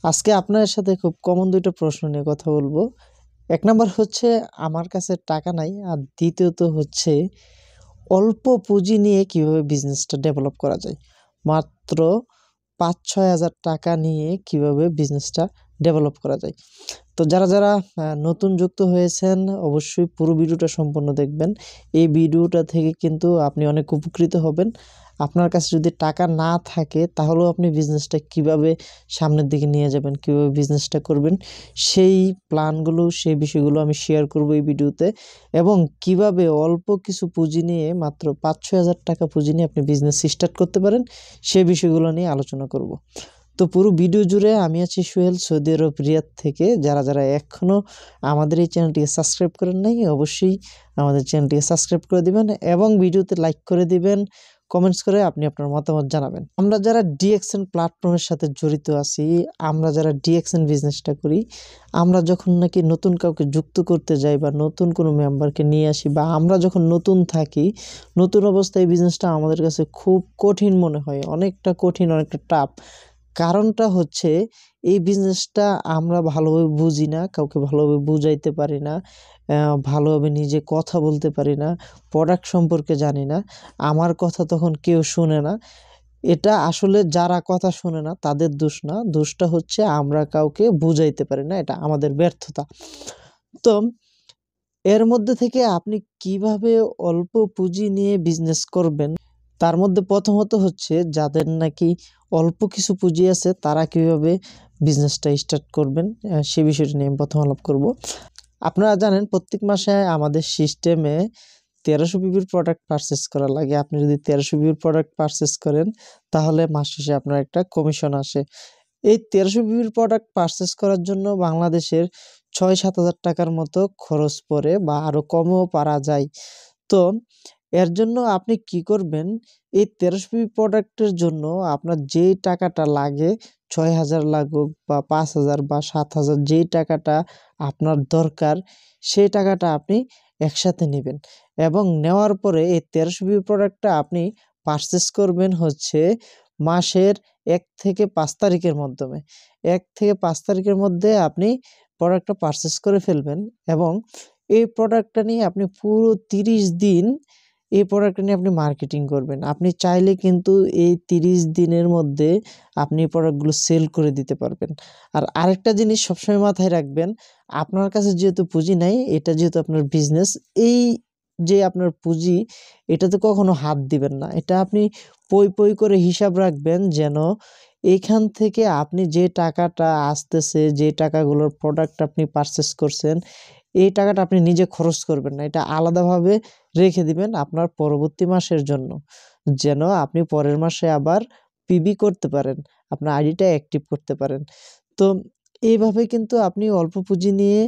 আজকে আপনার সাথে খুব কমন দুইটা প্রশ্ন নিয়ে কথা বলবো। এক নাম্বার হচ্ছে আমার কাছে টাকা নাই, আর দ্বিতীয়ত হচ্ছে অল্প পুঁজি নিয়ে কিভাবে বিজনেসটা ডেভেলপ করা যায়। মাত্র ৫-৬ হাজার টাকা নিয়ে কিভাবে বিজনেসটা ডেভেলপ করা যায়। তো যারা নতুন যুক্ত হয়েছেন অবশ্যই পুরো ভিডিওটা সম্পূর্ণ দেখবেন। এই ভিডিওটা থেকে কিন্তু আপনি অনেক উপকৃত হবেন। আপনার কাছে যদি টাকা না থাকে তাহলেও আপনি বিজনেসটা কিভাবে সামনের দিকে নিয়ে যাবেন, কিভাবে বিজনেসটা করবেন, সেই প্ল্যানগুলো, সেই বিষয়গুলো আমি শেয়ার করব এই ভিডিওতে। এবং কিভাবে অল্প কিছু পুঁজি নিয়ে, মাত্র ৫-৬ হাজার টাকা পুঁজি নিয়ে আপনি বিজনেস স্টার্ট করতে পারেন, সেই বিষয়গুলো নিয়ে আলোচনা করব। তো পুরো ভিডিও জুড়ে আমি আছি সোহেল, সৌদি আরব রিয়াদ থেকে। যারা এখনও আমাদের এই চ্যানেলটিকে সাবস্ক্রাইব করেন নাই অবশ্যই আমাদের চ্যানেলটিকে সাবস্ক্রাইব করে দিবেন এবং ভিডিওতে লাইক করে দিবেন, কমেন্টস করে আপনি আপনার মতামত জানাবেন। আমরা যারা DXN প্ল্যাটফর্মের সাথে জড়িত আছি, আমরা যারা DXN বিজনেসটা করি, আমরা যখন নাকি নতুন কাউকে যুক্ত করতে যাই বা নতুন কোনো মেম্বারকে নিয়ে আসি, বা আমরা যখন নতুন থাকি, নতুন অবস্থায় বিজনেসটা আমাদের কাছে খুব কঠিন মনে হয়, অনেকটা কঠিন, অনেকটা টাফ। কারণটা হচ্ছে এই বিজনেসটা আমরা ভালোভাবে বুঝি না, কাউকে ভালোভাবে বুঝাইতে পারি না, ভালোভাবে নিজে কথা বলতে পারি না, প্রোডাক্ট সম্পর্কে জানি না, আমার কথা তখন কেউ শুনে না। এটা আসলে যারা কথা শুনে না তাদের দোষ না, দোষটা হচ্ছে আমরা কাউকে বুঝাইতে পারি না, এটা আমাদের ব্যর্থতা। তো এর মধ্যে থেকে আপনি কিভাবে অল্প পুঁজি নিয়ে বিজনেস করবেন, তার মধ্যে প্রথমত হচ্ছে যাদের নাকি অল্প কিছু পুঁজি আছে তারা কিভাবে বিজনেসটা স্টার্ট করবেন, সে বিষয়টা নিয়ে আমি প্রথম আলাপ করব। আপনারা জানেন প্রত্যেক মাসে আমাদের সিস্টেমে 1300 পিপির প্রোডাক্ট পারচেস করা লাগে। আপনি যদি 1300 পিপির প্রোডাক্ট পারচেস করেন তাহলে মাস শেষে আপনার একটা কমিশন আসে। এই 1300 পিপির প্রোডাক্ট পারচেস করার জন্য বাংলাদেশের ৬-৭ হাজার টাকার মতো খরচ পড়ে, বা আরও কমও পারা যায়। তো এর জন্য আপনি কি করবেন, এই 1300 পিপি প্রোডাক্টের জন্য আপনার যেই টাকাটা লাগে, ৬,০০০ লাগুক বা ৫,০০০ বা ৭,০০০, যেই টাকাটা আপনার দরকার সেই টাকাটা আপনি একসাথে নেবেন। এবং নেওয়ার পরে এই 1300 পিপি প্রোডাক্টটা আপনি পারচেস করবেন হচ্ছে মাসের ১ থেকে ৫ তারিখের মাধ্যমে। ১ থেকে ৫ তারিখের মধ্যে আপনি প্রোডাক্টটা পারচেস করে ফেলবেন এবং এই প্রোডাক্টটা নিয়ে আপনি পুরো 30 দিন এই প্রোডাক্টটা নিয়ে আপনি মার্কেটিং করবেন। আপনি চাইলে কিন্তু এই 30 দিনের মধ্যে আপনি এই প্রোডাক্টগুলো সেল করে দিতে পারবেন। আর আরেকটা জিনিস সবসময় মাথায় রাখবেন, আপনার কাছে যেহেতু পুঁজি নাই, এটা যেহেতু আপনার বিজনেস, এই যে আপনার পুঁজি, এটাতে কখনো হাত দিবেন না। এটা আপনি পই করে হিসাব রাখবেন, যেন এইখান থেকে আপনি যে টাকাটা আসতেছে, যে টাকাগুলোর প্রোডাক্ট আপনি পারচেস করছেন, এই টাকাটা আপনি নিজে খরচ করবেন না। এটা আলাদাভাবে রেখে দিবেন আপনার পরবর্তী মাসের জন্য, যেন আপনি পরের মাসে আবার পিবি করতে পারেন, আপনার আইডিটা অ্যাক্টিভ করতে পারেন। তো এইভাবে কিন্তু আপনি অল্প পুঁজি নিয়ে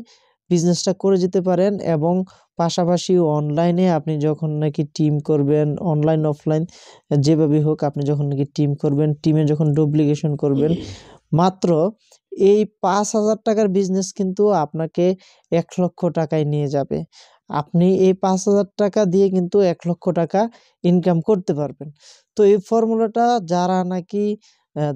বিজনেসটা করে যেতে পারেন। এবং পাশাপাশি অনলাইনে আপনি যখন নাকি টিম করবেন, অনলাইন অফলাইন যেভাবেই হোক, আপনি যখন নাকি টিম করবেন, টিমে যখন ডুপ্লিকেশন করবেন, মাত্র এই ৫,০০০ টাকার বিজনেস কিন্তু আপনাকে ১,০০,০০০ টাকায় নিয়ে যাবে। আপনি এই ৫,০০০ টাকা দিয়ে কিন্তু ১,০০,০০০ টাকা ইনকাম করতে পারবেন। তো এই ফর্মুলাটা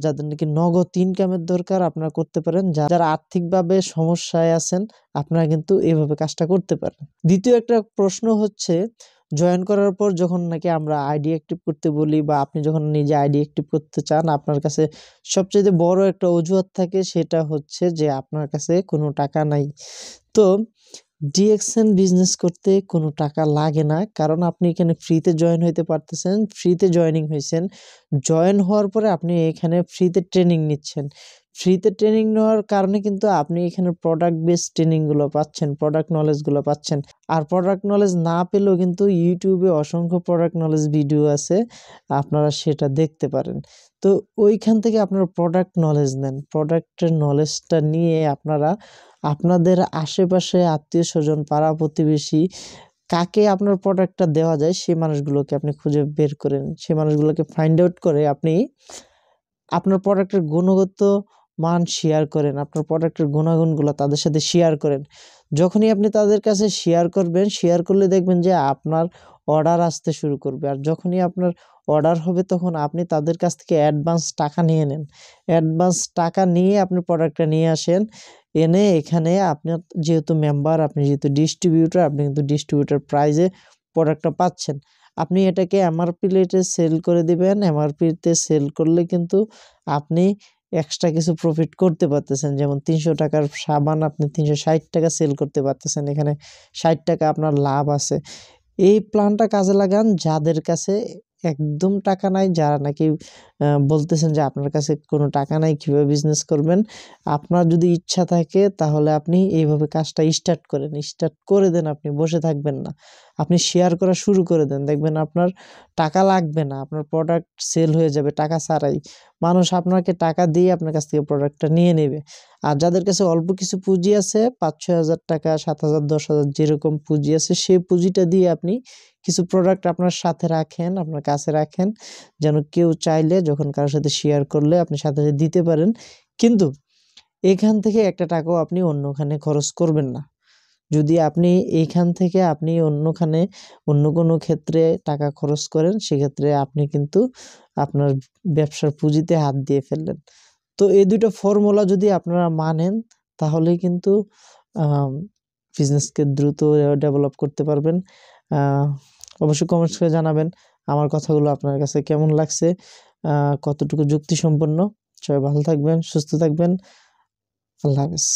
যাদের নাকি নগদ ইনকামের দরকার আপনারা করতে পারেন। যারা আর্থিকভাবে সমস্যায় আছেন আপনারা কিন্তু এভাবে কাজটা করতে পারেন। দ্বিতীয় একটা প্রশ্ন হচ্ছে, জয়েন করার পর যখন নাকি আমরা আইডি অ্যাক্টিভ করতে বলি, বা আপনি যখন নিজে আইডি অ্যাক্টিভ করতে চান, আপনার কাছে সবচেয়ে বড় একটা অজুহাত থাকে, সেটা হচ্ছে যে আপনার কাছে কোনো টাকা নাই। তো DXN বিজনেস করতে কোনো টাকা লাগে না, কারণ আপনি এখানে ফ্রিতে জয়েন হইতে পারতেছেন, ফ্রিতে জয়েনিং হয়েছেন। জয়েন হওয়ার পরে আপনি এখানে ফ্রিতে ট্রেনিং নিচ্ছেন। ফ্রিতে ট্রেনিং নেওয়ার কারণে কিন্তু আপনি এখানে প্রোডাক্ট বেসড ট্রেনিংগুলো পাচ্ছেন, প্রোডাক্ট নলেজগুলো পাচ্ছেন। আর প্রোডাক্ট নলেজ না পেলেও কিন্তু ইউটিউবে অসংখ্য প্রোডাক্ট নলেজ ভিডিও আছে, আপনারা সেটা দেখতে পারেন। তো ওইখান থেকে আপনারা প্রোডাক্ট নলেজ নেন। প্রোডাক্টের নলেজটা নিয়ে আপনারা আপনাদের আশেপাশে আত্মীয়স্বজন, পাড়া প্রতিবেশী, কাকে আপনার প্রোডাক্টটা দেওয়া যায় সেই মানুষগুলোকে আপনি খুঁজে বের করেন। সেই মানুষগুলোকে ফাইন্ড আউট করে আপনি আপনার প্রোডাক্টের গুণগত মান শেয়ার করেন, আপনার প্রোডাক্টের গুণাগুণগুলো তাদের সাথে শেয়ার করেন। যখনই আপনি তাদের কাছে শেয়ার করবেন, শেয়ার করলে দেখবেন যে আপনার অর্ডার আসতে শুরু করবে। আর যখনই আপনার অর্ডার হবে তখন আপনি তাদের কাছ থেকে অ্যাডভান্স টাকা নিয়ে নেন। অ্যাডভান্স টাকা নিয়ে আপনি প্রোডাক্টটা নিয়ে আসেন, এনে এখানে আপনার যেহেতু মেম্বার, আপনি যেহেতু ডিস্ট্রিবিউটর, আপনি কিন্তু ডিস্ট্রিবিউটর প্রাইজে প্রোডাক্টটা পাচ্ছেন। আপনি এটাকে এমআরপি রেটে সেল করে দিবেন। এমআরপিতে সেল করলে কিন্তু আপনি এক্সট্রা কিছু প্রফিট করতে পারতেছেন। যেমন 300 টাকার সাবান আপনি 360 টাকা সেল করতে পারতেছেন, এখানে 60 টাকা আপনার লাভ আছে। এই প্ল্যানটা কাজে লাগান যাদের কাছে একদম টাকা নাই, যারা নাকি বলতেছেন যে আপনার কাছে কোনো টাকা নাই, কিভাবে বিজনেস করবেন। আপনার যদি ইচ্ছা থাকে তাহলে আপনি এইভাবে কাজটা স্টার্ট করে দেন, আপনি বসে থাকবেন না, আপনি শেয়ার করা শুরু করে দেন, দেখবেন আপনার টাকা লাগবে না, আপনার প্রোডাক্ট সেল হয়ে যাবে টাকা ছাড়াই। মানুষ আপনাকে টাকা দিয়ে আপনার কাছ থেকে প্রোডাক্টটা নিয়ে নেবে। আর যাদের কাছে অল্প কিছু পুঁজি আছে, 5-6 হাজার টাকা, 7 হাজার, 10 হাজার, যেরকম পুঁজি আছে, সেই পুঁজিটা দিয়ে আপনি কিছু প্রোডাক্ট আপনার সাথে রাখেন, আপনার কাছে রাখেন, যেন কেউ চাইলে যখন কারোর সাথে শেয়ার করলে আপনি সাথে সাথে দিতে পারেন। কিন্তু এখান থেকে একটা টাকাও আপনি অন্যখানে খরচ করবেন না। যদি আপনি এইখান থেকে আপনি অন্যখানে অন্য কোনো ক্ষেত্রে টাকা খরচ করেন, সেক্ষেত্রে আপনি কিন্তু আপনার ব্যবসার পুঁজিতে হাত দিয়ে ফেললেন। তো এই দুটো ফর্মুলা যদি আপনারা মানেন তাহলেই কিন্তু বিজনেসকে দ্রুত ডেভেলপ করতে পারবেন। অবশ্যই কমেন্টস করে জানাবেন আমার কথাগুলো আপনার কাছে কেমন লাগছে, কতটুকু যুক্তিসম্পন্ন। সবাই ভালো থাকবেন, সুস্থ থাকবেন। আল্লাহ হাফেজ।